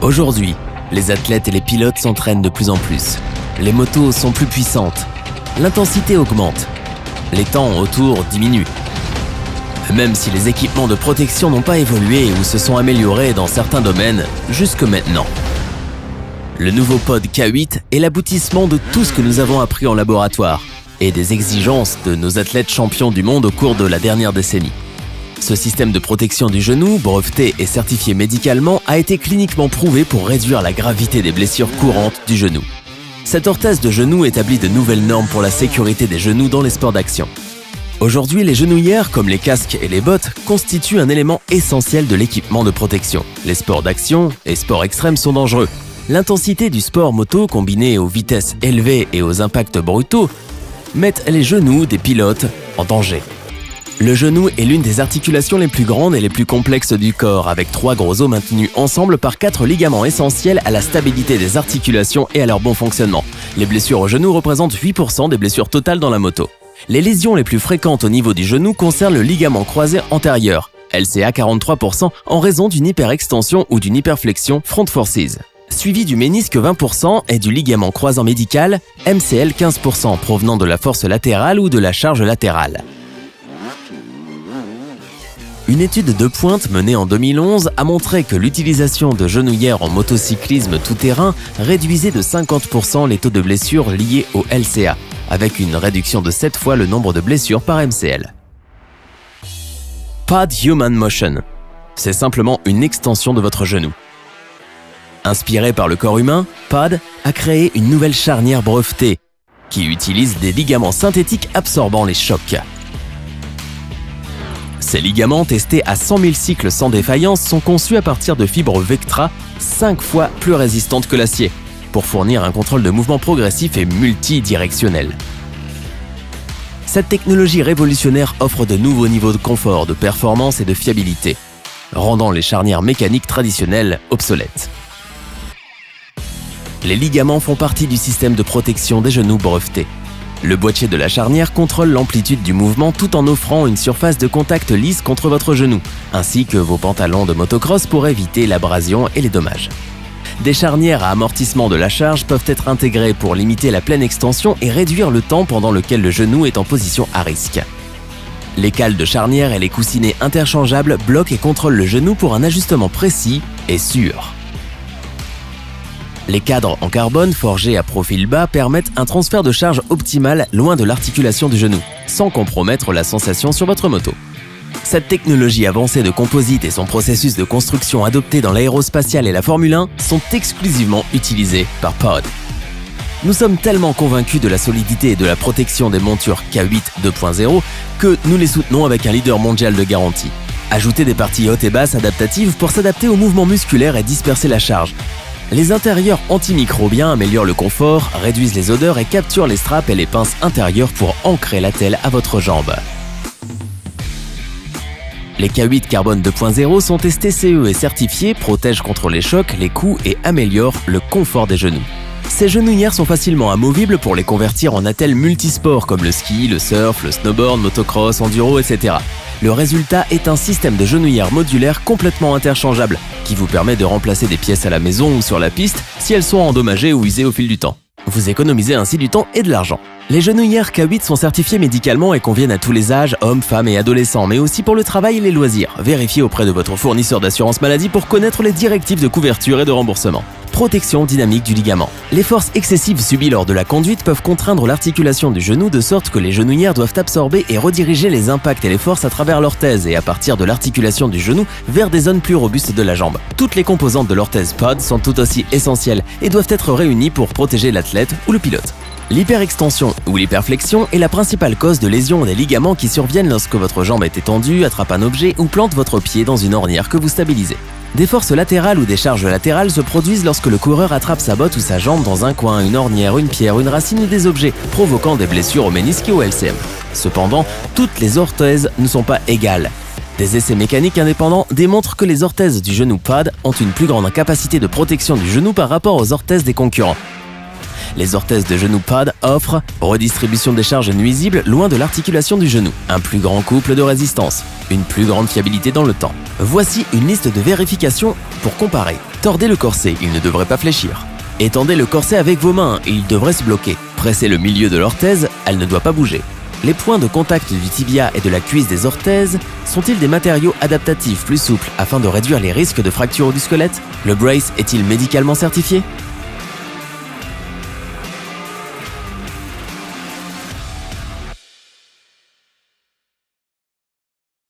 Aujourd'hui, les athlètes et les pilotes s'entraînent de plus en plus. Les motos sont plus puissantes. L'intensité augmente. Les temps autour diminuent. Même si les équipements de protection n'ont pas évolué ou se sont améliorés dans certains domaines jusque maintenant. Le nouveau pod K8 est l'aboutissement de tout ce que nous avons appris en laboratoire et des exigences de nos athlètes champions du monde au cours de la dernière décennie. Ce système de protection du genou, breveté et certifié médicalement, a été cliniquement prouvé pour réduire la gravité des blessures courantes du genou. Cette orthèse de genou établit de nouvelles normes pour la sécurité des genoux dans les sports d'action. Aujourd'hui, les genouillères, comme les casques et les bottes, constituent un élément essentiel de l'équipement de protection. Les sports d'action et sports extrêmes sont dangereux. L'intensité du sport moto, combinée aux vitesses élevées et aux impacts brutaux, mettent les genoux des pilotes en danger. Le genou est l'une des articulations les plus grandes et les plus complexes du corps, avec 3 gros os maintenus ensemble par 4 ligaments essentiels à la stabilité des articulations et à leur bon fonctionnement. Les blessures au genou représentent 8% des blessures totales dans la moto. Les lésions les plus fréquentes au niveau du genou concernent le ligament croisé antérieur, LCA 43%, en raison d'une hyperextension ou d'une hyperflexion front forces, suivi du ménisque 20% et du ligament croisant médical, MCL 15%, provenant de la force latérale ou de la charge latérale. Une étude de pointe menée en 2011 a montré que l'utilisation de genouillères en motocyclisme tout-terrain réduisait de 50% les taux de blessures liés au LCA, avec une réduction de 7 fois le nombre de blessures par MCL. Pod Human Motion. C'est simplement une extension de votre genou. Inspiré par le corps humain, Pod a créé une nouvelle charnière brevetée qui utilise des ligaments synthétiques absorbant les chocs. Ces ligaments, testés à 100 000 cycles sans défaillance, sont conçus à partir de fibres Vectra 5 fois plus résistantes que l'acier, pour fournir un contrôle de mouvement progressif et multidirectionnel. Cette technologie révolutionnaire offre de nouveaux niveaux de confort, de performance et de fiabilité, rendant les charnières mécaniques traditionnelles obsolètes. Les ligaments font partie du système de protection des genoux brevetés. Le boîtier de la charnière contrôle l'amplitude du mouvement tout en offrant une surface de contact lisse contre votre genou, ainsi que vos pantalons de motocross pour éviter l'abrasion et les dommages. Des charnières à amortissement de la charge peuvent être intégrées pour limiter la pleine extension et réduire le temps pendant lequel le genou est en position à risque. Les cales de charnière et les coussinets interchangeables bloquent et contrôlent le genou pour un ajustement précis et sûr. Les cadres en carbone forgés à profil bas permettent un transfert de charge optimal loin de l'articulation du genou, sans compromettre la sensation sur votre moto. Cette technologie avancée de composite et son processus de construction adopté dans l'aérospatiale et la Formule 1 sont exclusivement utilisés par Pod. Nous sommes tellement convaincus de la solidité et de la protection des montures K8 2.0 que nous les soutenons avec un leader mondial de garantie. Ajoutez des parties hautes et basses adaptatives pour s'adapter aux mouvements musculaires et disperser la charge. Les intérieurs antimicrobiens améliorent le confort, réduisent les odeurs et capturent les straps et les pinces intérieures pour ancrer l'attelle à votre jambe. Les K8 Carbone 2.0 sont testés CE et certifiés, protègent contre les chocs, les coups et améliorent le confort des genoux. Ces genouillères sont facilement amovibles pour les convertir en attelles multisports comme le ski, le surf, le snowboard, motocross, enduro, etc. Le résultat est un système de genouillères modulaires complètement interchangeable qui vous permet de remplacer des pièces à la maison ou sur la piste si elles sont endommagées ou usées au fil du temps. Vous économisez ainsi du temps et de l'argent. Les genouillères K8 sont certifiées médicalement et conviennent à tous les âges, hommes, femmes et adolescents, mais aussi pour le travail et les loisirs. Vérifiez auprès de votre fournisseur d'assurance maladie pour connaître les directives de couverture et de remboursement. Protection dynamique du ligament. Les forces excessives subies lors de la conduite peuvent contraindre l'articulation du genou de sorte que les genouillères doivent absorber et rediriger les impacts et les forces à travers l'orthèse et à partir de l'articulation du genou vers des zones plus robustes de la jambe. Toutes les composantes de l'orthèse Pod sont tout aussi essentielles et doivent être réunies pour protéger l'athlète ou le pilote. L'hyperextension ou l'hyperflexion est la principale cause de lésions des ligaments qui surviennent lorsque votre jambe est étendue, attrape un objet ou plante votre pied dans une ornière que vous stabilisez. Des forces latérales ou des charges latérales se produisent lorsque le coureur attrape sa botte ou sa jambe dans un coin, une ornière, une pierre, une racine ou des objets, provoquant des blessures au ménisque et au LCM. Cependant, toutes les orthèses ne sont pas égales. Des essais mécaniques indépendants démontrent que les orthèses du genou Pod ont une plus grande capacité de protection du genou par rapport aux orthèses des concurrents. Les orthèses de genou pad offrent redistribution des charges nuisibles loin de l'articulation du genou, un plus grand couple de résistance, une plus grande fiabilité dans le temps. Voici une liste de vérifications pour comparer. Tordez le corset, il ne devrait pas fléchir. Étendez le corset avec vos mains et il devrait se bloquer. Pressez le milieu de l'orthèse, elle ne doit pas bouger. Les points de contact du tibia et de la cuisse des orthèses sont-ils des matériaux adaptatifs plus souples afin de réduire les risques de fracture du squelette? Le brace est-il médicalement certifié?